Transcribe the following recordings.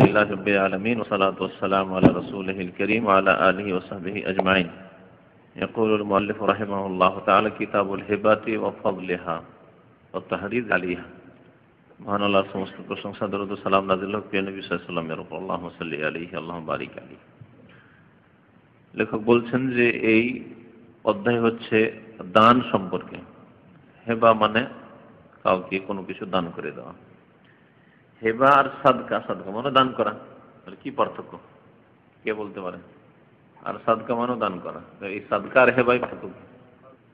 لله رب العالمين والصلاة والسلام على رسوله الكريم وعلى آله وصحبه أجمعين. يقول المؤلف رحمه الله تعالى كتاب الهبات وفضلها والتحريض عليها. মহান আল্লাহর সমস্ত প্রশংসা দরুদ ও সালাম নাযিল হোক প্রিয় নবী সাল্লাল্লাহু আলাইহি ওয়াসাল্লামের উপর। আল্লাহুম্মা সাল্লি আলাইহি আল্লাহুম্মা বারিক আলাইহি। লেখক বলছেন যে এই অধ্যায় হচ্ছে দান সম্পর্কে। হেবা মানে কাউকে কোনো কিছু দান করে দেওয়া। হেবা আর সাদকা, সাদকা মানে দান করা, তাহলে কি পার্থক্য কে বলতে পারে? আর সাদকা মানে দান করা। এই সাদকা আর হেবাই পার্থক্য।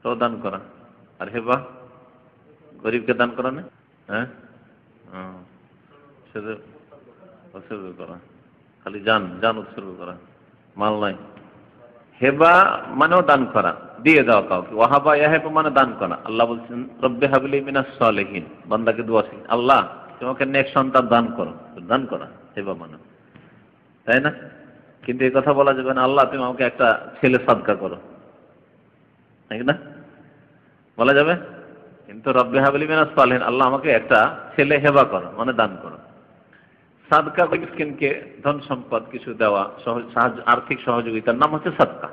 তো দান করা আর হেবা গরিবকে দান করা না? হ্যাঁ, শুধু উৎসর্গ করা, খালি জান উৎসর্গ করা, মাল নাই। হেবা মানেও দান করা, দিয়ে দেওয়া কাউকে। ওয়াহাবা ইয়াহাবু মানে দান করা। আল্লাহ বলছেন রব্বি হাবলি মিনাস সালিহিন, বান্দাকে দোয়া শিখ, আল্লাহ তোমাকে নেক সন্তান দান করো, দান করা হেবা মানে, তাই না? কিন্তু এই কথা বলা যাবে না আল্লাহ তুমি আমাকে একটা ছেলে সাদকা করো, ঠিক না? বলা যাবে? কিন্তু রব্বি হাবলি মিনাস সালিহিন, আল্লাহ আমাকে একটা ছেলে হেবা করো মানে দান করো। সাদকা মিসকিনকে ধন সম্পদ কিছু দেওয়া, আর্থিক সহযোগিতার নাম হচ্ছে সাদকা,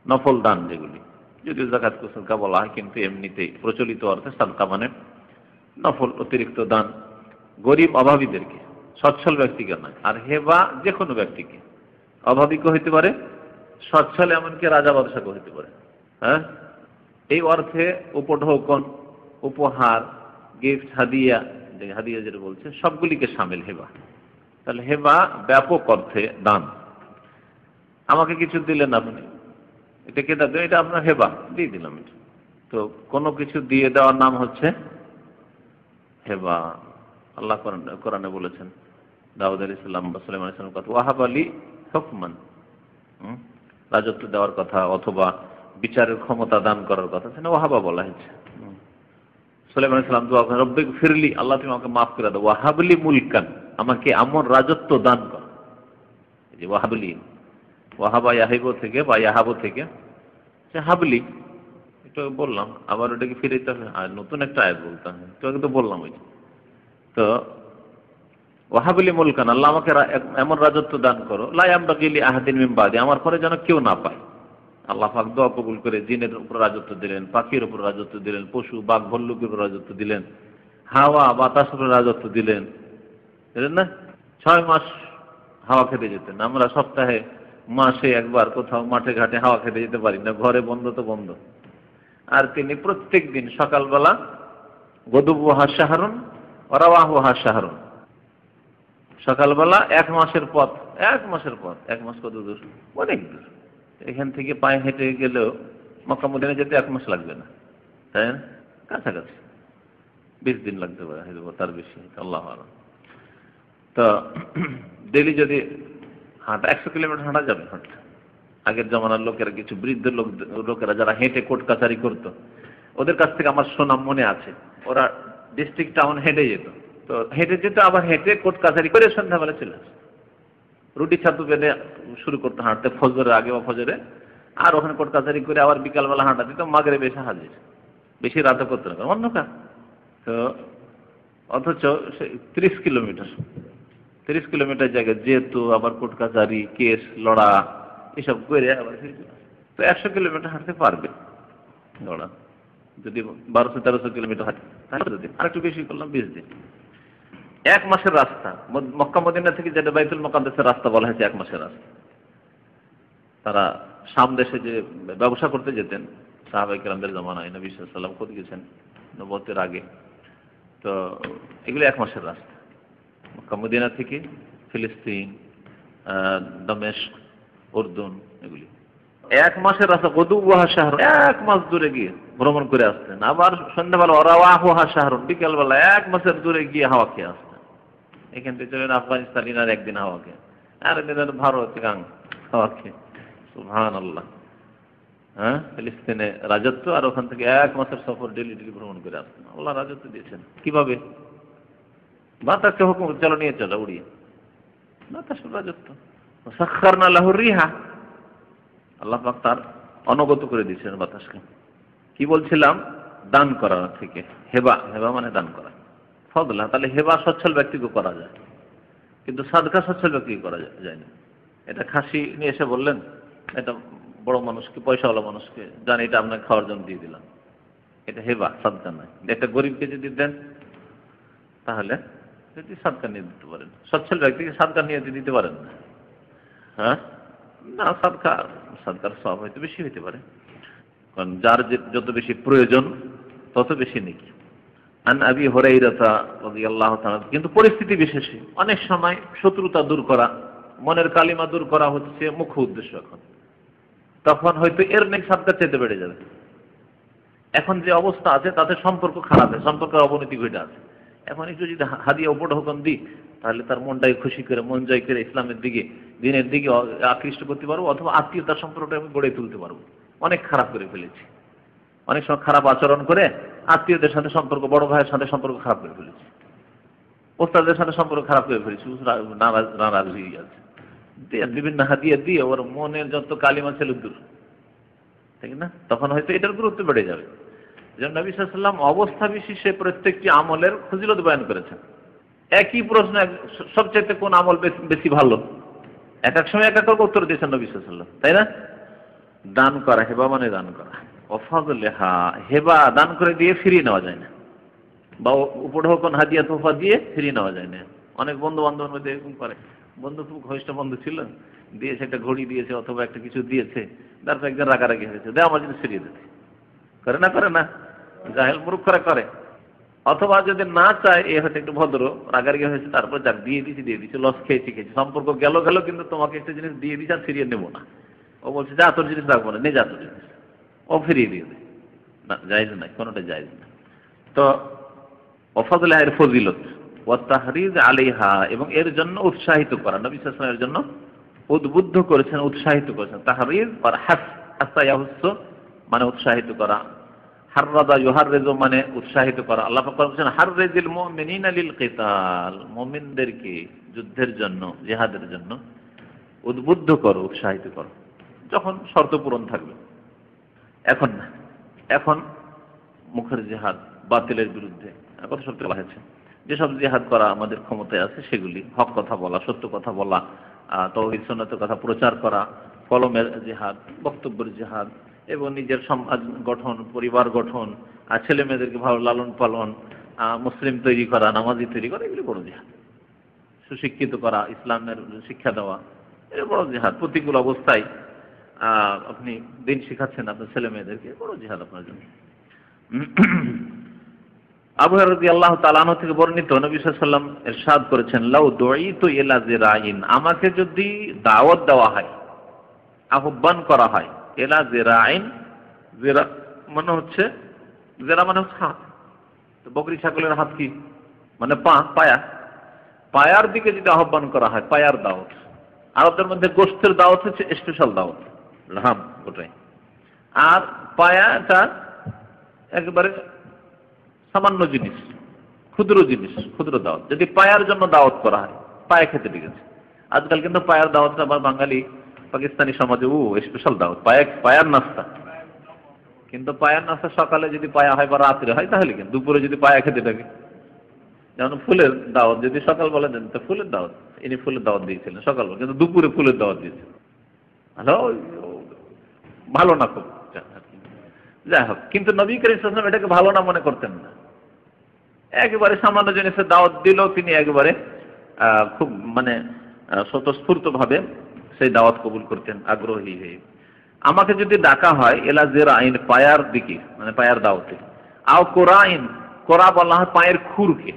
নফল দান যেগুলি। যদিও যাকাত সাদকা বলা হয়, কিন্তু এমনিতেই প্রচলিত অর্থে সাদকা মানে নফল অতিরিক্ত দান, গরিব অভাবীদেরকে, সচ্ছল ব্যক্তিকে নয়। আর হেবা যে কোনো ব্যক্তিকে, অভাবীকে হইতে পারে, সচ্ছল এমনকি রাজা বাদশাকে হইতে পারে। হ্যাঁ, এই অর্থে উপঢৌকন, উপহার, গিফট, হাদিয়া, হাদিয়া যেটা বলছে সবগুলিকে শামিল হেবা। তাহলে হেবা ব্যাপক অর্থে দান। আমাকে কিছু দিলেন আপনি, এটা কে দেবেন? এটা আপনার হেবা, দিয়ে দিলাম। এটা তো কোনো কিছু দিয়ে দেওয়ার নাম হচ্ছে হেবা। আল্লাহ কোরআনে বলেছেন দাউদ আলাইহিস সালাম বা সুলাইমান আলাইহিস সালামের কথা, ওয়াহাব আলী হুকমান, রাজত্ব দেওয়ার কথা অথবা বিচারের ক্ষমতা দান করার কথা, সেটা ওয়াহাবা বলা হয়েছে। সুলাইমান আলাইহিস সালাম দোয়া করেন রব্বিক ফিরলি, আল্লাহ তুমি আমাকে মাফ করে দাও, ওয়াহাবলি মুলকান, আমাকে এমন রাজত্ব দান কর। এই যে ওয়াহাবলি, ওয়াহাবা ইয়াহিবু থেকে বা ইয়াহাবু থেকে হাবলি, এটা বললাম, আবার ওটাকে ফিরে যেতে হবে, আর নতুন একটা আয়াত বলতে হবে, তো বললাম ওই। তো ওয়াহাবলি মুলকান, আল্লাহ আমাকে এমন রাজত্ব দান করো লা ইয়ামবাগি লি আহাদিন মিন বাদি, আমার পরে যেন কেউ না পায়। আল্লাহ পাক দোয়া কবুল করে জিনের উপর রাজত্ব দিলেন, পাখির উপর রাজত্ব দিলেন, পশু বাঘ ভল্লুকের উপর রাজত্ব দিলেন, হাওয়া বাতাসের উপর রাজত্ব দিলেন, বুঝলেন না? 6 মাস হাওয়া খেতে যেতেন, আমরা সপ্তাহে মাসে একবার কোথাও মাঠে ঘাটে হাওয়া খেতে যেতে পারি না, ঘরে বন্ধ তো বন্ধ। আর তিনি প্রত্যেক দিন সকালবেলা গদুবুহা শাহরুন ওয়ারাওয়াহুহা শাহরুন, সকালবেলা 1 মাসের পথ, 1 মাসের পথ, 1 মাস কত দূর? অনেক দূর। এখান থেকে পায়ে হেঁটে গেলেও মক্কা মদিনা যেতে 1 মাস লাগবে না, তাই না? কাছাকাছি 20 দিন লাগতে পারে, তার বেশি, আল্লাহু আ'লাম। তো ডেইলি যদি হাঁটা 100 কিলোমিটার হাঁটা যাবে, হাঁটতে। আগের জমানার লোকেরা, কিছু বৃদ্ধ লোকেরা যারা হেঁটে কোর্ট কাছারি করতো, ওদের কাছ থেকে আমার শোনা মনে আছে, ওরা ডিস্ট্রিক্ট টাউন হেঁটে যেত, তো হেঁটে যেত, আবার হেঁটে কোর্ট কাছারি করে সন্ধ্যাবেলা চলে আসতো। রুটি ছাতু বেঁধে শুরু করতো হাঁটতে ফজরের আগে বা ফজরে, আর ওখানে কোর্ট কাছারি করে আবার বিকালবেলা হাঁটা দিত, মাগরিবে এসে হাজির। বেশি রাতে করতে না, অন্য কাজ। তো অথচ 30 কিলোমিটার জায়গায় যেহেতু আবার কোর্ট কাছারি, কেস লড়া এসব করে আবার, তো 100 কিলোমিটার হাঁটতে পারবে লড়া, যদি 1200-1300 কিলোমিটার হাঁটে, আর একটু বেশি করলাম 20 দিন। 1 মাসের রাস্তা, মক্কা মদিনা থেকে যেটা বাইতুল মুকাদ্দাসের রাস্তা বলা হয়েছে 1 মাসের রাস্তা। তারা শাম দেশে যে ব্যবসা করতে যেতেন সাহাবায়ে কেরামদের জামানায়, নবী সাল্লাল্লাহু আলাইহি ওয়াসাল্লাম খোদ গেছেন নবুয়তের আগে, তো এগুলো 1 মাসের রাস্তা। মক্কা মদিনা থেকে ফিলিস্তিন, দামেস্ক, উর্দুন, এগুলি 1 মাসের রাস্তা। গদুওয়াহা শাহর, 1 মাস দূরে গিয়ে ভ্রমণ করে আসতেন, আবার সন্ধ্যাবেলা ওয়ারাওয়াহুহা শাহরুন, বিকেলবেলা 1 মাসের দূরে গিয়ে হাওয়া খেয়ে আসতেন। এখান থেকে চলেন আফগানিস্তান, আর একদিন হাওয়া খেয়ে, আর একদিন ভারত গাং হাওয়া খেয়ে। সুবহানাল্লাহ। হ্যাঁ, ফিলিস্তিনে রাজত্ব, আর ওখান থেকে 1 মাসের সফর ডেলি ভ্রমণ করে আসতেন। আল্লাহ রাজত্ব দিয়েছেন কিভাবে? বাতাসকে হুকুম, চলো নিয়ে চলো উড়িয়ে, বাতাসের রাজত্ব। সাখখারনা লাহু রিহা, আল্লাহ পাক তার অনগত করে দিয়েছেন বাতাসকে। কি বলছিলাম? দান করা থেকে হেবা, হেবা মানে দান করা। ফদলা, তাহলে হেবা সচ্ছল ব্যক্তিকে করা যায়, কিন্তু সাদকা সচ্ছল ব্যক্তি করা যায় না। এটা খাসি নিয়ে এসে বললেন, এটা বড় মানুষকে, পয়সাওয়ালা মানুষকে, জানি এটা আপনাকে খাওয়ার জন্য দিয়ে দিলাম, এটা হেবা, সাদকা নয়। একটা গরিবকে যদি দেন তাহলে যদি সাদকা নিয়ে দিতে পারেন, সচ্ছল ব্যক্তিকে সাদকা নিয়ে দিতে পারেন না। হ্যাঁ, না, সাদকার সব হয়তো বেশি হইতে পারে, কারণ যার যত বেশি প্রয়োজন তত বেশি নেই। আন আবি হুরায়রা রাদিয়াল্লাহু তাআলা, কিন্তু পরিস্থিতি বিশেষে অনেক সময় শত্রুতা দূর করা, মনের কালিমা দূর করা হচ্ছে মুখ্য উদ্দেশ্য। এখন তখন হয়তো এর নেই সাদকা চাইতে বেড়ে যাবে। এখন যে অবস্থা আছে তাতে সম্পর্ক খারাপ, সম্পর্কের অবনতি ঘটে আছে। এখন একটু যদি হাদিয়া উপঢৌকন দিই তাহলে তার মনটাকে খুশি করে, মন জয় করে ইসলামের দিকে, দিনের দিকে আকৃষ্ট করতে পারবো, অথবা আত্মীয়তার সম্পর্কটা আমি গড়ে তুলতে পারবো। অনেক খারাপ করে ফেলেছি, অনেক সময় খারাপ আচরণ করে আত্মীয়দের সাথে সম্পর্ক, বড় ভাইয়ের সাথে সম্পর্ক খারাপ করে ফেলেছি, ওস্তাদের সাথে সম্পর্ক খারাপ করে ফেলেছি, নারাজ হয়ে গেছে, বিভিন্ন হাদিয়া দিয়ে ওর মনের যত কালিমা ছিল দূর, ঠিক না? তখন হয়তো এটার গুরুত্ব বেড়ে যাবে। যেমন নবী সাল্লাল্লাহু আলাইহি ওয়াসাল্লাম অবস্থা বিশেষে প্রত্যেকটি আমলের ফজিলত বয়ান করেছেন। একই প্রশ্ন, সবচেয়ে কোন আমল বেশি ভালো, এক এক সময় এক এক উত্তর দিয়েছেন নবী সাল্লাল্লাহু আলাইহি ওয়াসাল্লাম, তাই না? দান করা, হেবা মানে দান করা। ওয়াফাদুল্লাহা, হেবা দান করে দিয়ে ফিরিয়ে নেওয়া যায় না, বা উপঢৌকন হাদিয়া তোফা দিয়ে ফিরিয়ে নেওয়া যায় না। অনেক বন্ধু বান্ধবের মধ্যে এরকম করে, বন্ধু খুব ঘনিষ্ঠ বন্ধু ছিল, দিয়েছে একটা ঘড়ি দিয়েছে অথবা একটা কিছু দিয়েছে, তারপর একজন রাগারাগি হয়েছে, দে আমার জন্য ফিরিয়ে দিতে, করে না জাহেল মূর্খরা করে। অথবা যদি না চায়, এ হয়তো একটু ভদ্র, রাগারাগি হয়েছে, তারপর যাক দিয়ে দিছি, লস খেয়েছি, সম্পর্ক গেল, কিন্তু তোমাকে একটা জিনিস দিয়ে দিচ্ছি আর ফিরিয়ে নেবো না। ও বলছে যা তোর জিনিস রাখবো না, নে যা তোর জিনিস, ও ফিরিয়ে দিয়ে দেয় না, জায়েজ নাই, কোনোটা জায়েজ না। তো ওয়াফাদুল্লাহ এর ফজিলত, ওয়া তাহরিজ আলাইহা, এবং এর জন্য উৎসাহিত করা। নবী সাল্লাল্লাহু আলাইহি ওয়াসাল্লাম এর জন্য উদ্বুদ্ধ করেছেন, উৎসাহিত করেছেন। তাহরিজ আর হাসা ইয়াহুস মানে উৎসাহিত করা, হাররাদা ইউহাররিজু মানে উৎসাহিত করা। আল্লাহ পাক বলেছেন হাররিজিল মুমিনিনা লিল কিতাল, মুমিনদেরকে যুদ্ধের জন্য, জিহাদের জন্য উদ্বুদ্ধ করো, উৎসাহিত করো, যখন শর্ত পূরণ থাকবে। এখন না, এখন মুখের জিহাদ, বাতিলের বিরুদ্ধে কত শর্ত বলা হয়েছে। যেসব জিহাদ করা আমাদের ক্ষমতায় আছে সেগুলি হক কথা বলা, সত্য কথা বলা, তাওহীদ সুন্নাতের কথা প্রচার করা, কলমের জিহাদ, বক্তব্যের জিহাদ, এবং নিজের সমাজ গঠন, পরিবার গঠন, আর ছেলে মেয়েদেরকে ভালো লালন পালন, মুসলিম তৈরি করা, নামাজি তৈরি করা, এগুলি বড় জিহাদ। সুশিক্ষিত করা, ইসলামের শিক্ষা দেওয়া, এটা বড় জিহাদ। প্রতিকূল অবস্থায় আপনি দিন শিখাচ্ছেন আপনার ছেলে মেয়েদেরকে, বড় জিহাদ আপনার জন্য। আবু হুরায়রা রাদিয়াল্লাহু তাআলা আনহু থেকে বর্ণিত, নবী সাল্লাল্লাহু আলাইহি ওয়াসাল্লাম ইরশাদ করেছেন, লাউ দুঈতু ইলা জিরাইন, আমাকে যদি দাওয়াত দেওয়া হয়, আহ্বান করা হয়, ইলা জিরাইন, জিরা মানে হচ্ছে, জিরা মানে হচ্ছে হাত, তো বকরি ছাগলের হাত কি মানে পায়া, পায়ার দিকে যদি আহ্বান করা হয়, পায়ার দাওয়াত। আরবদের মধ্যে গোশতের দাওয়াত হচ্ছে স্পেশাল দাওয়াত, রাম ওটাই। আর পায়াটা একেবারে সামান্য জিনিস, ক্ষুদ্র জিনিস, ক্ষুদ্র দাওয়াত। যদি পায়ার জন্য দাওয়াত করা হয়, পায়া খেতে ডেকেছে। আজকাল কিন্তু পায়ার দাওয়াতটা আবার বাঙালি পাকিস্তানি সমাজে স্পেশাল দাওয়াত, পায়ার নাস্তা। কিন্তু পায়ার নাস্তা সকালে যদি পায়া হয় বা রাত্রে হয় তাহলে, কিন্তু দুপুরে যদি পায়া খেতে ডাকে, যেমন ফুলের দাওয়াত যদি সকালবেলা দেন তো ফুলের দাওয়াত, ইনি ফুলের দাওয়াত দিয়েছিলেন সকালবেলা, কিন্তু দুপুরে ফুলের দাওয়াত দিয়েছেন, হ্যালো, ভালো না খুব, যাই হোক। কিন্তু নবী করিম সাল্লাল্লাহু আলাইহি ওয়াসাল্লাম এটাকে ভালো না মনে করতেন না। একেবারে সামান্য জিনিসের দাওয়াত দিলেও তিনি একেবারে খুব মানে স্বতঃস্ফূর্ত ভাবে সেই দাওয়াত কবুল করতেন, আগ্রহী হয়ে। আমাকে যদি ডাকা হয় এলা জিরাইন, পায়ার দিকে, মানে পায়ার দাওয়াতে, আও কোরাইন, কোরা বলা হয় পায়ের খুরকে,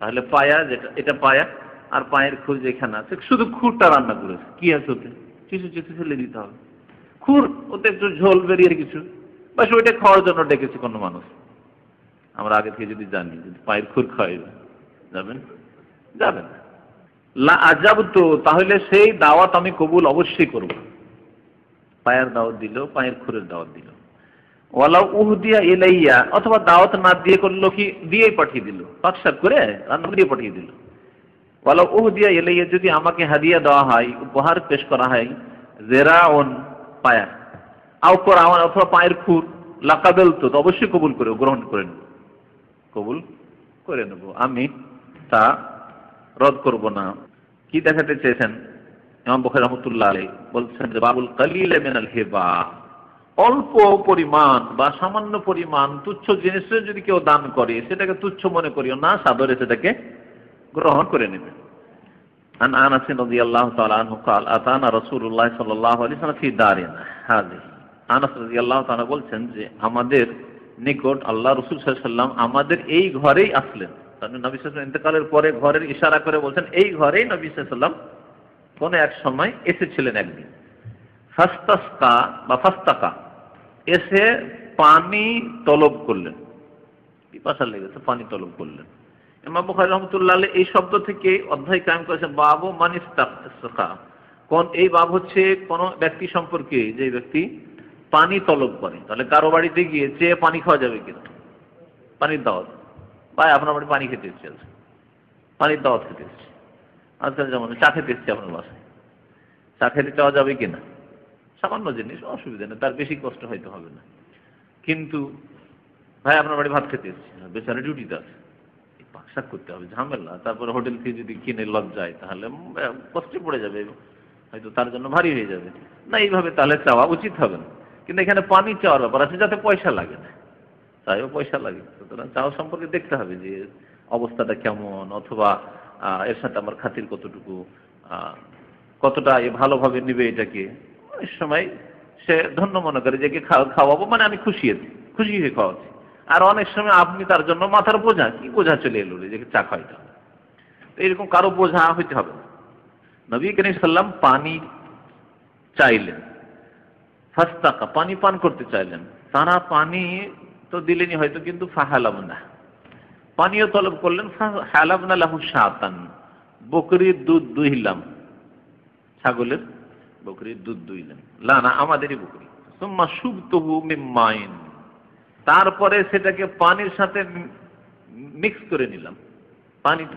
তাহলে পায়া যেটা, এটা পায়া, আর পায়ের খুর যেখানে আছে, শুধু খুরটা রান্না করেছে, কি আছে ওতে, কিছু ফেলে দিতে হবে, খুর, ওতে একটু ঝোল বেরিয়ে কিছু, বাস ওইটা খাওয়ার জন্য ডেকেছে কোনো মানুষ। আমরা আগে থেকে যদি জানি যদি পায়ের খুর খাওয়াইবে, যাবেন লা আজাবতু, তাহলে সেই দাওয়াত আমি কবুল অবশ্যই করব। পায়ের দাওয়াত দিল, পায়ের খুরের দাওয়াত দিল। ওয়ালাউ উহদিয়া ইলাইয়া, অথবা দাওয়াত না দিয়ে করলো কি, দিয়েই পাঠিয়ে দিল, পাকশাক করে রান্না দিয়ে পাঠিয়ে দিল। ওয়ালাউ উহদিয়া ইলাইয়া, যদি আমাকে হাদিয়া দেওয়া হয়, উপহার পেশ করা হয়, জিরাউন পায়া, আও কোরআন, অথবা পায়ের খুর, লাকাবেলতু, তো অবশ্যই কবুল করে, গ্রহণ করে নেব, কবুল করে নেব আমি তা। রদ করব না। কি দেখাতে চেয়েছেন ইমাম বুখারী রাহমাতুল্লাহ আলাইহি বলছেন যে বাবুল কালিল মিনাল হিবা, অল্প পরিমাণ বা সামান্য পরিমাণ তুচ্ছ জিনিসের যদি কেউ দান করে সেটাকে তুচ্ছ মনে করিও না, সাদরে সেটাকে গ্রহণ করে নেবে। আন আনাস রাদিয়াল্লাহু তাআলা আনহু قال আতানা রাসূলুল্লাহ সাল্লাল্লাহু আলাইহি ওয়াসাল্লাম ফি দারিনা হাযিহি। আনাস রাদিয়াল্লাহু তাআলা বলছেন যে আমাদের নিকট আল্লাহ রাসূল সাল্লাল্লাহু আলাইহি ওয়াসাল্লাম আমাদের এই ঘরেই আসলেন। তাহলে নবী সাল্লাল্লাহু আলাইহি ওয়াসাল্লাম ইন্তেকালের পরে ঘরের ইশারা করে বলছেন এই ঘরেই নবী সাল্লাল্লাহু আলাইহি ওয়াসাল্লাম কোন এক সময় এসেছিলেন একদিন। ফাস্তাসকা বা ফাস্তাকা, এসে পানি তলব করলেন, পিপাসা লেগেছে পানি তলব করলেন। ইমাম বুখারী রাহমাতুল্লাহ আলাইহি এই শব্দ থেকে অধ্যায় কায়েম করেছেন বাবু মান ইস্তাসকা। কোন এই বাব হচ্ছে কোন ব্যক্তি সম্পর্কে যে ব্যক্তি পানি তলব করে। তাহলে কারো বাড়িতে গিয়ে চেয়ে পানি খাওয়া যাবে কিনা? পানির দাওয়াত, ভাই আপনার বাড়ি পানি খেতে এসেছে, পানির দাওয়াত খেতে এসেছে, আজকাল যেমন চা খেতে এসেছে আপনার বাসায়, চা খেতে চাওয়া যাবে কিনা? সামান্য জিনিস, অসুবিধা নেই, তার বেশি কষ্ট হয়তো হবে না। কিন্তু ভাই আপনার বাড়ি ভাত খেতে এসেছে, বেচারা ডিউটিতে আছে, পাকশাক করতে হবে, ঝামেলা, তারপরে হোটেল থেকে যদি কিনে লজ্জায় তাহলে কষ্টে পড়ে যাবে, হয়তো তার জন্য ভারী হয়ে যাবে না, এইভাবে তাহলে চাওয়া উচিত হবে না। কিন্তু এখানে পানি চাওয়ার ব্যাপার আছে যাতে পয়সা লাগে না, চাইও পয়সা লাগে, সুতরাং চাওয়া সম্পর্কে দেখতে হবে যে অবস্থাটা কেমন, অথবা এর সাথে আমার খাতির কতটুকু, কতটা এ ভালোভাবে নিবে এটাকে। অনেক সময় সে ধন্য মনে করে যে খাওয়াবো মানে আমি খুশি হয়ে খাওয়াচ্ছি, আর অনেক সময় আপনি তার জন্য মাথার বোঝা, কি বোঝা চলে এলো যে চা খাইতে হবে, তো এরকম কারো বোঝা হইতে হবে না। নবী করিম সাল্লাম পানি চাইলেন, ফাস্তাকা পানি পান করতে চাইলেন, তারা পানি তো দিলেনি হয়তো, কিন্তু ফাহালাবনা পানিও তলব করলেন। ফাহালাবনা লাহু শাতান, বকরির দুধ দুইলাম, ছাগলের বকরির দুধ দুইলেন, না আমাদেরই বকরি। সুম্মা সুবতুহু মিন মাইন, তারপরে সেটাকে পানির সাথে মিক্স করে নিলাম,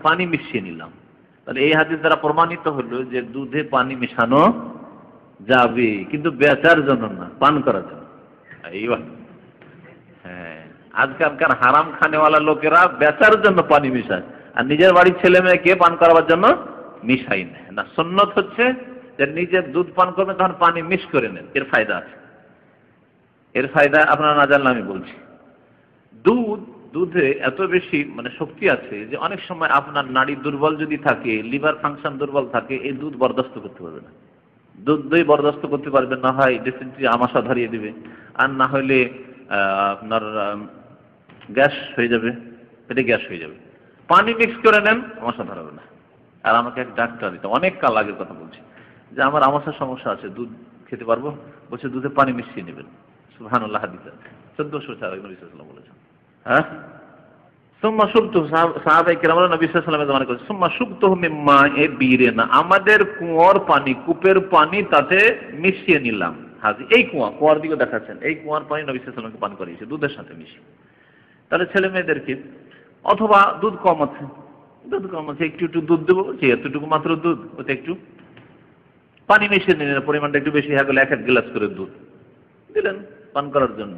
পানি মিশিয়ে নিলাম। তাহলে এই হাদিস দ্বারা প্রমাণিত হলো যে দুধে পানি মেশানো যাবে, কিন্তু বেচার জন্য না, পান করার জন্য। এইবার হ্যাঁ, আজকালকার হারাম খানেওয়ালা লোকেরা বেচার জন্য পানি মিশায়, আর নিজের বাড়ির ছেলে মেয়েকে পান করাবার জন্য মিশাই না। সুন্নত হচ্ছে যে নিজের দুধ পান করবেন তখন পানি মিক্স করে নেন, এর ফায়দা আছে। এর ফায়দা আপনারা না জানলে আমি বলছি। দুধে এত বেশি শক্তি আছে যে অনেক সময় আপনার নাড়ি দুর্বল যদি থাকে, লিভার ফাংশন দুর্বল থাকে, এই দুধ বরদাস্ত করতে পারবে না। দুধই বরদাস্ত করতে পারবে না, হয় ডিসেন্ট্রি আমাশা ধরিয়ে দিবে, আর না হলে আপনার গ্যাস হয়ে যাবে, পেটে গ্যাস হয়ে যাবে। পানি মিক্স করে নেন, আমাশা ধরাবে না। আর আমাকে এক ডাক্তার, এটা অনেক কাল আগের কথা বলছি, যে আমার আমাশার সমস্যা আছে, দুধ খেতে পারবো? বলছে দুধে পানি মিশিয়ে নেবেন। সুবহানাল্লাহ, হাদিস 1404 বলেছেন। হ্যাঁ, সুম্মা সুবতু, সাহাবায়ে কেরামরা নবী সাল্লাল্লাহু আলাইহি ওয়াসাল্লামের জামানায় করেছে, সুম্মা সুবতু মিম্মা এ বীরেনা, আমাদের কুয়োর পানি, কূপের পানি তাতে মিশিয়ে নিলাম। হাজি এই কুয়ার দিকে দেখাচ্ছেন, এই কুয়ার পানি নবী সাল্লাল্লাহু আলাইহি ওয়াসাল্লামকে পান করিয়েছে দুধের সাথে মিশিয়ে। তাহলে ছেলে মেয়েদেরকে, অথবা দুধ কম আছে, একটু দুধ দেবো, যে এতটুকু মাত্র দুধ, ওতে একটু পানি মিশিয়ে নিলেন, পরিমাণটা একটু বেশি হয়ে গেলে 1 গ্লাস করে দুধ দিলেন পান করার জন্য।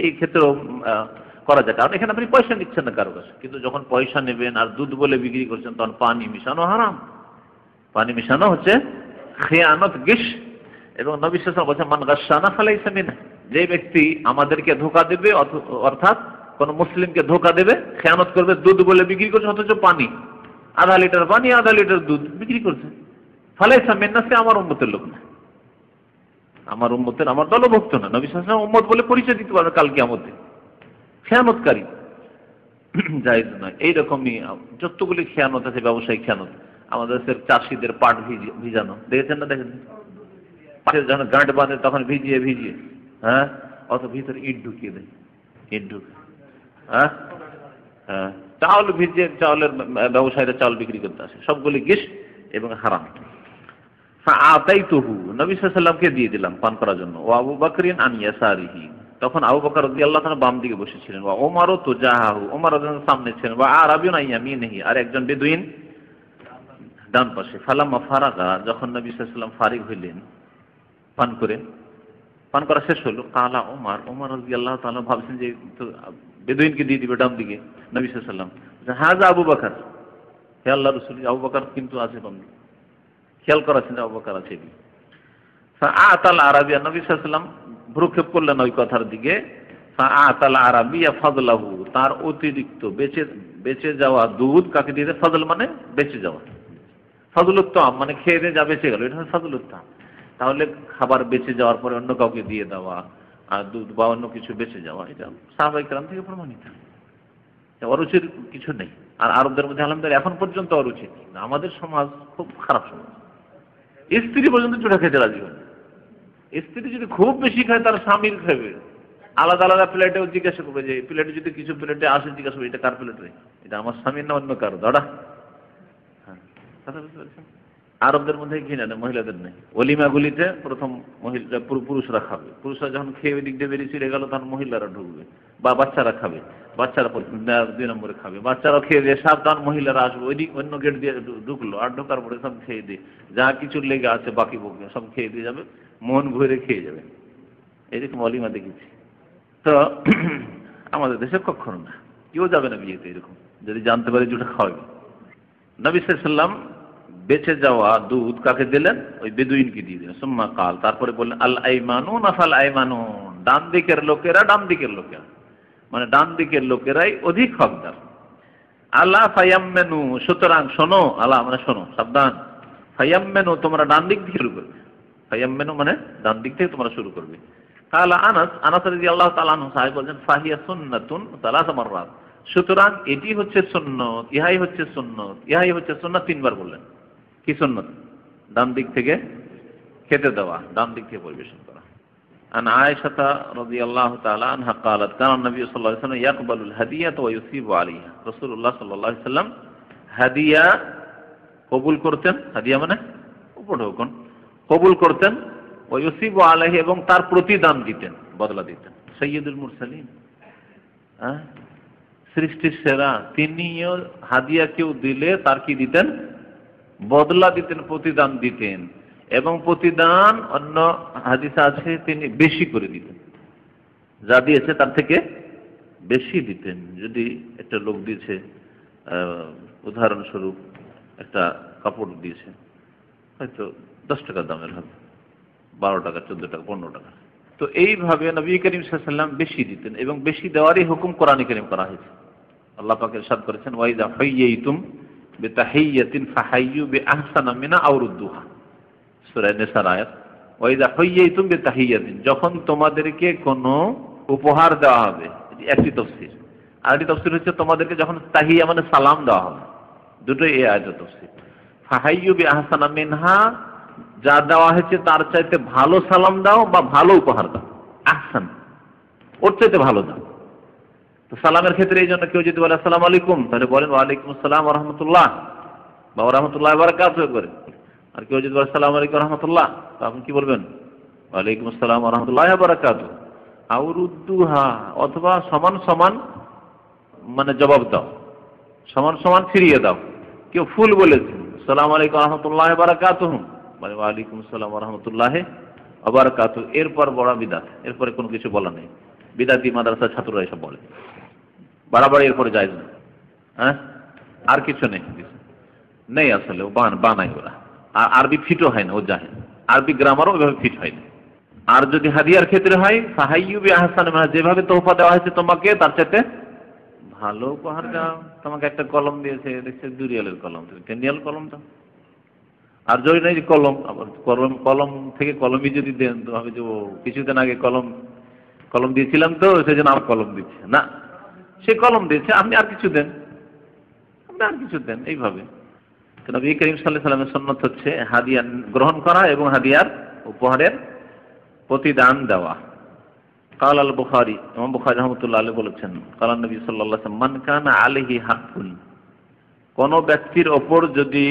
এই ক্ষেত্রেও করা যায়, কারণ এখানে আপনি পয়সা নিচ্ছেন না কারো কাছে। কিন্তু যখন পয়সা নেবেন আর দুধ বলে বিক্রি করছেন, তখন পানি মিশানো হারাম। পানি মিশানো হচ্ছে খেয়ানত, গিশ। এবং নবী সাল্লাল্লাহু আলাইহি ওয়াসাল্লাম বলেছেন, মান গাশশানা ফালাইসা মিনহু, যে ব্যক্তি আমাদেরকে ধোঁকা দেবে, অর্থাৎ কোন মুসলিমকে ধোঁকা দেবে, খেয়ানত করবে, দুধ বলে বিক্রি করছে, অথচ পানি, আধা লিটার পানি, আধা লিটার দুধ বিক্রি করছে, ফালাইসা মিন্না, সে আমার উম্মতের লোক না, আমার উম্মতের, আমার দলভুক্ত না। নবী সাল্লাল্লাহু আলাইহি ওয়াসাল্লাম উম্মত বলে পরিচয় দিতে পারবে কাল কিয়ামতে। খেয়ানতকারী জায়েজ নয়। এইরকমই যতগুলি খেয়ানত আছে, ব্যবসায়িক খেয়ানত, আমাদের চাষিদের পাট ভিজানো দেখেছেন না? দেখেন, পাটের যখন গাঁট বাঁধে তখন ভিজিয়ে হ্যাঁ, অত ভিতরে ইট ঢুকিয়ে দেয়, হ্যাঁ, চাউল ভিজিয়ে, চাউলের ব্যবসায়ীরা চাউল বিক্রি করতে আসে, সবগুলি গিশ এবং হারাম। ফাআতাইতুহু, নবী সাল্লাল্লাহু আলাইহি ওয়াসাল্লামকে দিয়ে দিলাম পান করার জন্য। ওয়া আবু বকরিন আন ইয়াসারিহি, তখন আবু বকর রাদিয়াল্লাহু তাআলা বাম দিকে বসেছিলেন। ওয়া ওমরও তুজাহাহু, ওমর রাদিয়াল্লাহু সামনে ছিলেন। ওয়া আরাবিয়ুন আন ইয়ামিনিহি, আর একজন বেদুইন ডান পাশে। ফালাম্মা ফারাগা, যখন নবী সাল্লাল্লাহু আলাইহি ওয়াসাল্লাম ফারিগ হইলেন পান করা শেষ হলো, কালা ওমর রাদিয়াল্লাহু তাআলা ভাবছেন যে বেদুইনকে দিয়ে দিবে ডান দিকে। নবী সাল্লাল্লাহু আলাইহি ওয়াসাল্লাম, হাযা আবু বকর, হে আল্লাহ রসুল, আবু বকর কিন্তু আছে, বন্ধু খেয়াল করাছেন আবু বকর আছে। আতাল আরাবিয়া, নবী সাল্লাল্লাহু আলাইহি ওয়াসাল্লাম ভ্রুক্ষেপ করলেন ওই কথার দিকে। আতাল আরাবিয়া ফাদলাহু, তার অতিরিক্ত বেঁচে যাওয়া দুধ কাকে দিয়ে, ফজল মানে বেঁচে যাওয়া, ফজলুত্তম মানে খেয়ে দিয়ে যা বেঁচে গেল, এটা ফজলুত্তম। তাহলে খাবার বেঁচে যাওয়ার পরে অন্য কাউকে দিয়ে দেওয়া, আর দুধ বা অন্য কিছু বেঁচে যাওয়া, এটা সাহাবায়ে কেরাম থেকে প্রমাণিত, অরুচির কিছু নেই। আর আরবদের মধ্যে আলহামদুলিল্লাহ এখন পর্যন্ত অরুচি নেই। আমাদের সমাজ খুব খারাপ সমাজ, স্ত্রী পর্যন্ত চুটা খেতে রাজি হয়। স্ত্রী যদি খুব বেশি খায়, তার স্বামীর খাবে, আলাদা আলাদা প্লেটেও জিজ্ঞাসা করবে, যে প্লেটে যদি কিছু প্লেটে আসে জিজ্ঞাসা করবে এটা কার প্লেট রে, এটা আমার স্বামীর না অন্য কারো দাদা। হ্যাঁ, কথা বুঝতে পারছেন? আরবদের মধ্যে ঘৃণা নেই, মহিলাদের নেই। অলিমাগুলিতে প্রথম মহিলা পুরুষরা খাবে, পুরুষরা যখন খেয়ে ওই দিক দিয়ে বেরিয়ে চলে গেল, তখন মহিলারা ঢুকবে বা বাচ্চারা খাবে, বাচ্চারা 2 নম্বরে খাবে, বাচ্চারাও খেয়ে দিয়ে সাবধান, মহিলারা আসবে ওই দিক অন্য গেট দিয়ে ঢুকলো, আর ঢোকার পরে সব খেয়ে দিয়ে যা কিছু লেগে আছে বাকি বকে সব খেয়ে দিয়ে যাবে, মন ভরে খেয়ে যাবে। এরকম অলিমা দেখেছি। তো আমাদের দেশে কখনো না, কেউ যাবে না বিয়েতে এরকম, যদি জানতে পারে যেটা খাওয়াবে। নবী সাল্লাল্লাহু আলাইহি ওয়াসাল্লাম বেঁচে যাওয়া দুধ কাকে দিলেন? ওই বেদুইনকে দিয়ে দিলেন। সুম্মা কাল, তারপরে বললেন আল আইমানু নাফাল আইমানু, ডান দিকের লোকেরা, ডান দিকের লোকেরা মানে ডান দিকের লোকেরাই অধিক হকদার। আল্লাহ ফায়াম্মেনু, সুতরাং শোনো, আল্লাহ মানে শোনো, সাবধান। ফায়াম্মেনু, তোমরা ডান দিক থেকে শুরু করবে। ফায়াম্মেনু মানে ডান দিক থেকে তোমরা শুরু করবে। কালা আনাস রাদিয়াল্লাহু তাআলা আনহু সাহেব বলেন, ফাহিয়া সুন্নাতুন সালাসা মাররাত, সুতরাং এটি হচ্ছে সুন্নত, ইহাই হচ্ছে সুন্নত, ইহাই হচ্ছে সুন্নাত, 3 বার বললেন। কি সুন্নত? ডান দিক থেকে খেতে দেওয়া, ডান দিক থেকে পরিবেশন করা। আন আয়েশা রাদিয়াল্লাহু তাআলা আনহা قالت كان النبي صلى الله عليه وسلم يقبل الهدية ويثيب عليها, রাসূলুল্লাহ সাল্লাল্লাহু আলাইহি ওয়াসাল্লাম হাদিয়া কবুল করতেন, হাদিয়া মানে উপঢৌকন কবুল করতেন, ওয়ায়ুসিবু আলাইহি, এবং তার প্রতিদান দিতেন, বদলা দিতেন। সাইয়্যিদুল মুরসালিন, সৃষ্টির সেরা, তিনিও হাদিয়া কেউ দিলে তার কি দিতেন? বদলা দিতেন, প্রতিদান দিতেন। এবং প্রতিদান অন্য হাদিসে আছে তিনি বেশি করে দিতেন, যা দিয়েছে তার থেকে বেশি দিতেন। যদি একটা লোক দিয়েছে, উদাহরণস্বরূপ একটা কাপড় দিয়েছে, হয়তো 10 টাকা দামের হবে, 12 টাকা, 14 টাকা, 15 টাকা, তো এইভাবে নবী করিম সাল্লাল্লাহু আলাইহি ওয়াসাল্লাম বেশি দিতেন, এবং বেশি দেওয়ারই হুকুম কোরআনে কারীম করা হয়েছে। আল্লাহ পাক ইরশাদ করেছেন, ওয়াইযা হাইয়্যাতুম বিতাহিয়্যাতিন ফাহাইয়্যু বিআহসানা মিনহা আও রুদ্দুহা, সূরা নিসার আয়াত। ওয়াইযা হাইয়্যাতুম বিতাহিয়্যাতিন, যখন তোমাদেরকে কোনো উপহার দেওয়া হবে, এটি একটি তাফসীর। আরেকটি তাফসীর হচ্ছে তোমাদেরকে যখন তাহিয়া মানে সালাম দেওয়া হবে, দুটোই এই আয়াতের তাফসীর। ফাহাইয়্যু বিআহসানা মিনহা, যা দেওয়া হয়েছে তার চাইতে ভালো সালাম দাও বা ভালো উপহার দাও। আহসান, ওর চাইতে ভালো দাও। তো সালামের ক্ষেত্রে এই জন্য কেউ যদি বলে আসসালামু আলাইকুম, তাহলে বলেন ওয়ালাইকুম আসসালাম ওয়া রাহমাতুল্লাহ বা ওয়া রাহমাতুল্লাহি ওয়া বারাকাতুহু করে। আর কেউ যদি বলে আসসালামু আলাইকুম ওয়া রাহমাতুল্লাহ, তো আপনি কি বলবেন? ওয়ালাইকুম আসসালাম ওয়া রাহমাতুল্লাহি ওয়া বারাকাতুহু। আও রুদ্দুহা, অথবা সমান সমান মানে জবাব দাও, সমান সমান ফিরিয়ে দাও। কেউ ফুল বলেছে আসসালামু আলাইকুম ওয়া রাহমাতুল্লাহি ওয়া বারাকাতুহু, মানে ওয়ালাইকুম আসসালাম ওয়া রাহমাতুল্লাহি ওয়া বারাকাতুহু, এরপর বড় বিদআত, এরপরে কোনো কিছু বলা নেই। বিদআতি মাদ্রাসার ছাত্ররা এসব বলে, বাড়াবাড়ি এরপরে জায়েজ না। আর কিছু নেই আসলে, ও বানাই ওরা। আর আরবি ফিটও হয় না, ও জাহেল, আরবি গ্রামারও ওইভাবে ফিট হয় না। আর যদি হাদিয়ার ক্ষেত্রে হয়, ফাহাইয়্যু বিআহসানি মিনহা, যেভাবে তোহফা দেওয়া হয়েছে তোমাকে তার চাইতে ভালো উপহার দাও। তোমাকে একটা কলম দিয়েছে, দেখছে 2 রিয়ালের কলম, তুমি 10 রিয়াল কলম দাও। আর যদি নাই যে কলম, আবার কলম থেকে কলমই যদি দেন, তো হবে যে কিছুদিন আগে কলম দিয়েছিলাম, তো সেই জন্য আমার কলম দিচ্ছে না, সে কলম দিয়েছে, আপনি আর কিছু দেন, এইভাবে। নবী করিম সাল্লাল্লাহু আলাইহি ওয়াসাল্লামের সুন্নাত হচ্ছে হাদিয়া গ্রহণ করা এবং হাদিয়ার উপহারের প্রতিদান দেওয়া। কাল আল বুখারী, ইমাম বুখারী রাহমাতুল্লাহ আলাইহি বলেছেন, কালান নবী সাল্লাল্লাহু আলাইহি ওয়াসাল্লাম, মান কানা আলাইহি হাক্কুন, কোন ব্যক্তির ওপর যদি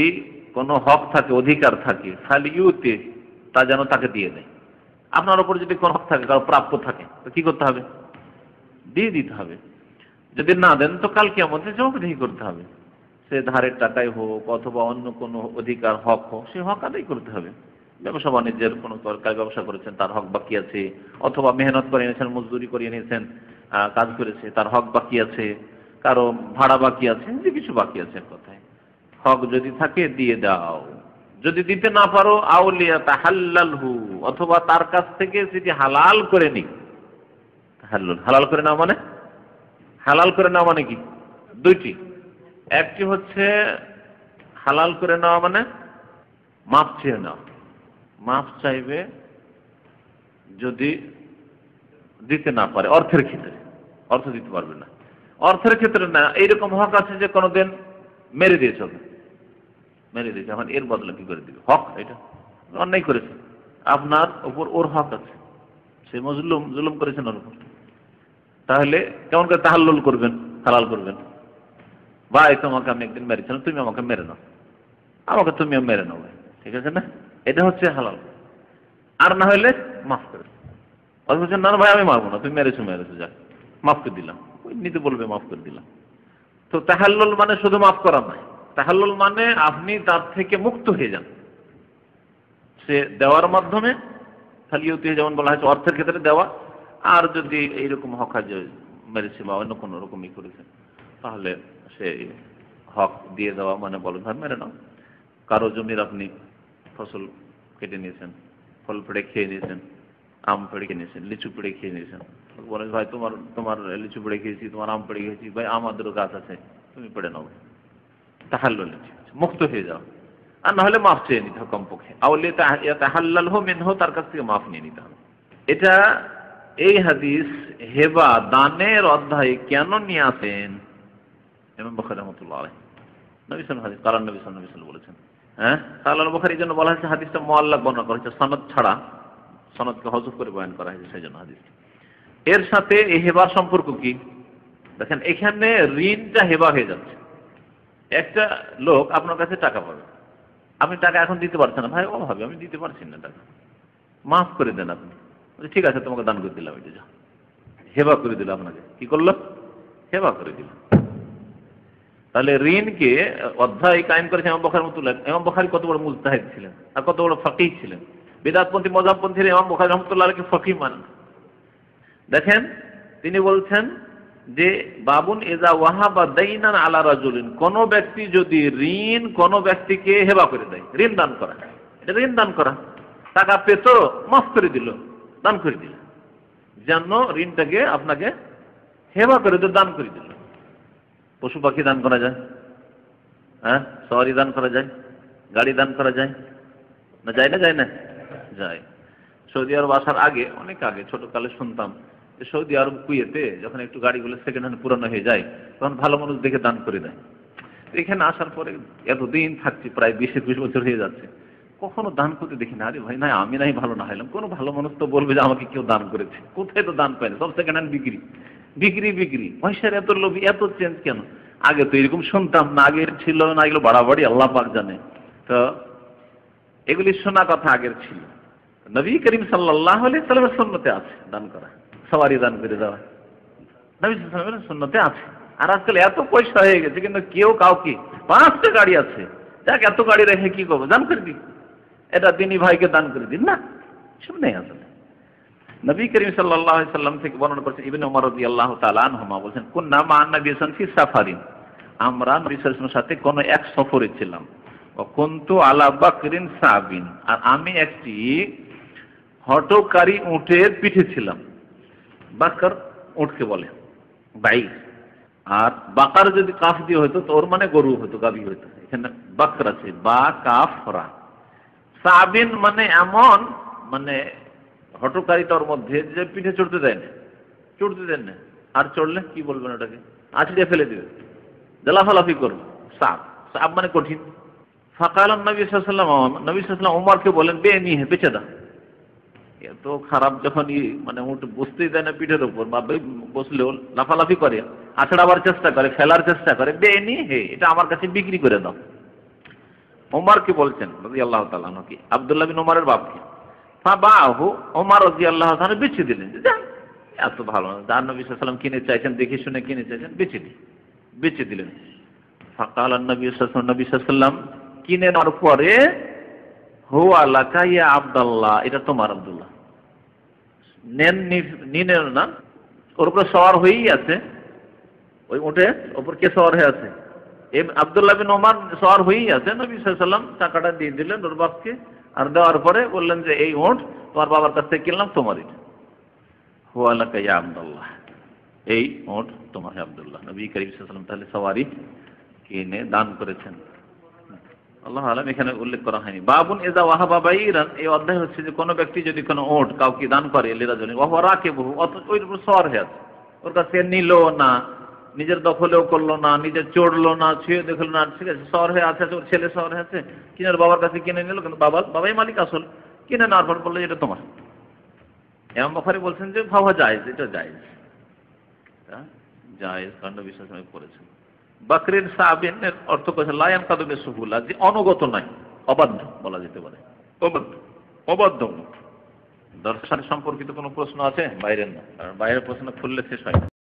কোনো হক থাকে, অধিকার থাকে, ফালিউতি, তা যেন তাকে দিয়ে দেয়। আপনার ওপর যদি কোনো হক থাকে, কারো প্রাপ্য থাকে, তো কি করতে হবে? দিয়ে দিতে হবে। যদি না দেন তো কাল কিয়ামতে জবাবদিহি করতে হবে। সে ধারের টাকাই হোক অথবা অন্য কোনো অধিকার হক হোক, সে হক আদায় করতে হবে। ব্যবসা বাণিজ্যের কোনো তরকারি ব্যবসা করেছেন, তার হক বাকি আছে, অথবা মেহনত করে এনেছেন, মজদুরি করে এনেছেন, কাজ করেছে, তার হক বাকি আছে, কারো ভাড়া বাকি আছে, যে কিছু বাকি আছে, এক কথায় হক যদি থাকে দিয়ে দাও, যদি দিতে না পারো আউলিয়া তাহাল্লালহু, অথবা তার কাছ থেকে সেটি হালাল করে নি। হালাল করে নাও মানে, হালাল করে নেওয়া মানে কি? দুইটি। একটি হচ্ছে হালাল করে নেওয়া মানে মাপ চেয়ে নেওয়া, মাপ চাইবে যদি দিতে না পারে, অর্থের ক্ষেত্রে, অর্থ দিতে পারবে না, অর্থের ক্ষেত্রে না। এইরকম হক আছে যে কোনোদিন মেরে দিয়েছে, মেরে দিয়েছে, এখন এর বদলে কি করে দিবে? হক, এটা অন্যায় করেছে, আপনার উপর ওর হক আছে, সে মজলুম, জুলুম করেছেন ওর উপর। তাহলে কেমন করে তাহাল্লুল করবেন, হালাল করবেন? বা এই তোমাকে আমি একদিন মেরেছিলাম, তুমি আমাকে মেরে নাও, আমাকে তুমিও মেরে নাও, ঠিক আছে না? এটা হচ্ছে হালাল। আর না হলে মাফ করে, বলছেন না ভাই আমি মারবো না, তুমি মেরেছো মেরেছো, যাক মাফ করে দিলাম, ওই নিতে বলবে মাফ করে দিলাম। তো তাহাল্লুল মানে শুধু মাফ করা নয়, তাহাল্লুল মানে আপনি তার থেকে মুক্ত হয়ে যান। সে দেওয়ার মাধ্যমে, খালিয়তি যেমন বলা হয়েছে অর্থের ক্ষেত্রে দেওয়া, আর যদি এইরকম হক যে মেরেছে বা অন্য কোনো রকমই করেছে, তাহলে সে হক দিয়ে দেওয়া মানে বলেন ভাই মেরে নাও। কারো জমির আপনি ফসল কেটে নিয়েছেন, ফল পেড়ে খেয়ে নিয়েছেন, আম পেড়ে খেয়ে নিয়েছেন, লিচু পেড়ে খেয়ে নিয়েছেন, বলেন ভাই তোমার তোমার লিচু পেড়ে খেয়েছি, তোমার আম পেড়ে খেয়েছি, ভাই আমাদেরও গাছ আছে, তুমি পেড়ে নাও। তাহাল্লুল, মুক্ত হয়ে যাও। আর না হলে মাফ চেয়ে নিতে হবে কমপক্ষে, আউলিয়া তাহাল্লালহু মিনহু, তার কাছ থেকে মাফ নিয়ে নিতে হবে। এটা এই হাদিস হেবা দানের অধ্যায়ে কেন নিয়ে আসেন ইমাম বুখারী রাহমাতুল্লাহ আলাইহি? নবী সাল্লাল্লাহু আলাইহি ওয়াসাল্লাম নবী সাল্লাল্লাহু বলেছেন। হ্যাঁ, সাহিহ বুখারীর জন্য বলা হয়েছে হাদিসটা মুআল্লাক বর্ণনা করা হয়েছে, সনদ ছাড়া, সনদকে হযফ করে বয়ান করা হয়েছে সেজন্য হাদিস। এর সাথে এই হেবার সম্পর্ক কি? দেখেন এখানে ঋণটা হেবা হয়ে যাচ্ছে। একটা লোক আপনার কাছে টাকা পাবে, আপনি টাকা এখন দিতে পারছেন না, ভাই অভাবে আমি দিতে পারছি না টাকা, মাফ করে দেন আপনি। ঠিক আছে তোমাকে দান করে দিলাম, এটা যা হেবা করে দিল, আপনাকে কি করলো? হেবা করে দিল। তাহলে ঋণকে অধ্যায় কায়েম করেছে ইমাম বুখারী রাহমাতুল্লাহ। ইমাম বুখারী কত বড় মুজতাহিদ ছিলেন আর কত বড় ফকিহ ছিলেন। বিদআতপন্থী মযহাবপন্থীরা ইমাম বুখারী রাহমাতুল্লাহ আলাইহি ফকিহ মানেন। দেখেন তিনি বলছেন যে বাবুন ইজা ওয়াহাবা দাইনান আলা রাজুলিন, কোন ব্যক্তি যদি ঋণ কোন ব্যক্তিকে হেবা করে দেয়, ঋণ দান করা, এটা ঋণ দান করা, টাকা পেত মাফ করে দিল, দান করে দিল, যেন ঋণটাকে আপনাকে হেবা করে দিল, দান করে দিল। পশু পাখি দান করা যায়, হ্যাঁ, সওয়ারি দান করা যায়, গাড়ি দান করা যায় না, যায় না? যায় না? যায়। সৌদি আরব আসার আগে, অনেক আগে ছোটকালে শুনতাম যে সৌদি আরব কুয়েতে যখন একটু গাড়িগুলো সেকেন্ড হ্যান্ড পুরানো হয়ে যায়, তখন ভালো মানুষ দেখে দান করে দেয়। এখানে আসার পরে এতদিন থাকছি, প্রায় 20-21 বছর হয়ে যাচ্ছে, কখনো দান করতে দেখি না। আরে ভাই না, আমি নাই ভালো না হইলাম, কোনো ভালো মানুষ তো বলবে যে আমাকে কেউ দান করেছে। কোথায় তো দান পায় না, সব সেকেন্ড হ্যান্ড বিক্রি বিক্রি বিক্রি। পয়সার এত লোভী, এত চেঞ্জ কেন? আগে তো এরকম শুনতাম না, আগে ছিল না, এগুলো বাড়াবাড়ি আল্লাহ পাক জানে। তো এগুলি শোনা কথা আগের ছিল। নবী করিম সাল্লাল্লাহু আলাইহি সাল্লামের সুন্নতে আছে দান করা, সওয়ারি দান করে দেওয়া, নবী সাল্লাল্লাহু আলাইহি সাল্লামের সুন্নতে আছে। আর আজকাল এত পয়সা হয়ে গেছে, কিন্তু কেউ কাউকে 5টা গাড়ি আছে, যাক এত গাড়ি রেখে কি করবো, দান করে দিই, এটা দিনী ভাইকে দান করে দিন না, সব নেই আসলে। নবী করিম সাল্লাল্লাহু আলাইহি সাল্লাম থেকে বর্ণনা করেছেন ইবনে ওমর রাদিয়াল্লাহু তাআলা আনহুমা বলেন, কুননা মা নবী সাল্লাল্লাহু আলাইহি সাফারিন, আমরা নবী সাল্লাল্লাহু আলাইহি ওয়াসাল্লামের সাথে কোন এক সফরে ছিলাম। ও কুনতু আলা বাকরিন সাবিন, আর আমি একটি হঠকারী উটের পিঠে ছিলাম। বাকর উটকে বলে, বাই। আর বাকার যদি কাফ দিয়ে হতো তো ওর মানে গরু হতো, গাভী হতো। এখানে বাকর আছে, বা কাফ রা। সাবিন মানে এমন, মানে হঠকারিতার মধ্যে যে পিঠে চড়তে দেয় না, চড়তে দেন না, আর চড়লে কি বলবেন ওটাকে, আছড়ে ফেলে দেবে, লাফালাফি করবে। সাব, সাব মানে কঠিন। ফাকাল নবী সাল্লাল্লাহু আলাইহি ওয়াসাল্লাম, নবী সাল্লাল্লাহু আলাইহি ওয়াসাল্লাম ওমরকে বলেন, বেনি হে, বেঁচে দাও। এত খারাপ যখন মানে উঠ বসতেই দেয় না পিঠের উপর, বা বসলেও লাফালাফি করে, আছড়াবার চেষ্টা করে, ফেলার চেষ্টা করে, বেনি হে, এটা আমার কাছে বিক্রি করে দাও। ওমরকে বলছেন রাদিয়াল্লাহু তাআলা আনহু, কি আব্দুল্লাহ বিন ওমরের বাপকে। ফাবাহু, ওমর রাদিয়াল্লাহু তাআলা বেচে দিলেন। যে এত ভালো না, যার নবী সাল্লাল্লাহু আলাইহি ওয়াসাল্লাম কিনে চাইছেন, দেখে শুনে কিনে চাইছেন, বেচে দিলেন। ফাকাল নবী সাল্লাল্লাহু আলাইহি ওয়াসাল্লাম, কিনে নেওয়ার পরে, হুয়া লাকা ইয়া আব্দুল্লাহ, এটা তোমার আব্দুল্লাহ, নেন না, ওর উপরে সওয়ার হয়েই আছে, ওই উঠে ওপর কে সওয়ার হয়ে আছে? আব্দুল্লাহ বিন ওমর সওয়ার হয়েই আছে, নবী সাল্লাল্লাহু আলাইহি ওয়াসাল্লাম টাকাটা দিয়ে দিলেন ওর বাপকে, আর দেওয়ার পরে বললেন যে এই ওট তোমার বাবার কাছ থেকে কিনলাম, তোমারই। হুয়া লাকা ইয়া আব্দুল্লাহ, এই ওট তোমার হে আব্দুল্লাহ। নবী করিম সাল্লাল্লাহু আলাইহি ওয়াসাল্লাম তাহলে সওয়ারি কিনে দান করেছেন। আল্লাহ আলাম এখানে উল্লেখ করা হয়নি। বাবুন ইযা ওয়াহাবা বাইরান, এই অধ্যায় হচ্ছে যে কোনো ব্যক্তি যদি কোনো ওট কাউকে দান করে লিরাজুলিন ওয়া হুয়া রাকিবুহু, অথচ ওই উপর সওয়ার হয়ে আছে, ওর কাছে নিল না, নিজের দখলেও করলো না, নিজে চড়লো না, ছুঁয়ে দেখলো না, ঠিক আছে সওয়ার হয়ে আছে, ওর ছেলে সওয়ার হয়ে আছে, কিনার বাবার কাছে কিনে নিল, কিন্তু বাবাই মালিক আসল, কিনে নেওয়ার পর বললো এটা তোমার। ইমাম বুখারী বলছেন যে ভাবা জায়েজ, এটা জায়েজ, জায়েজ কাণ্ড বিশ্বাস করেছেন। বাকরিন সাবিনের অর্থ করেছে লায়ান কাদুবে সুহুলা, যে অনুগত নাই, অবাধ্য বলা যেতে পারে, অবাধ্য। দর্শন সম্পর্কিত কোনো প্রশ্ন আছে? বাইরের না, কারণ বাইরের প্রশ্ন খুললে শেষ হয় না।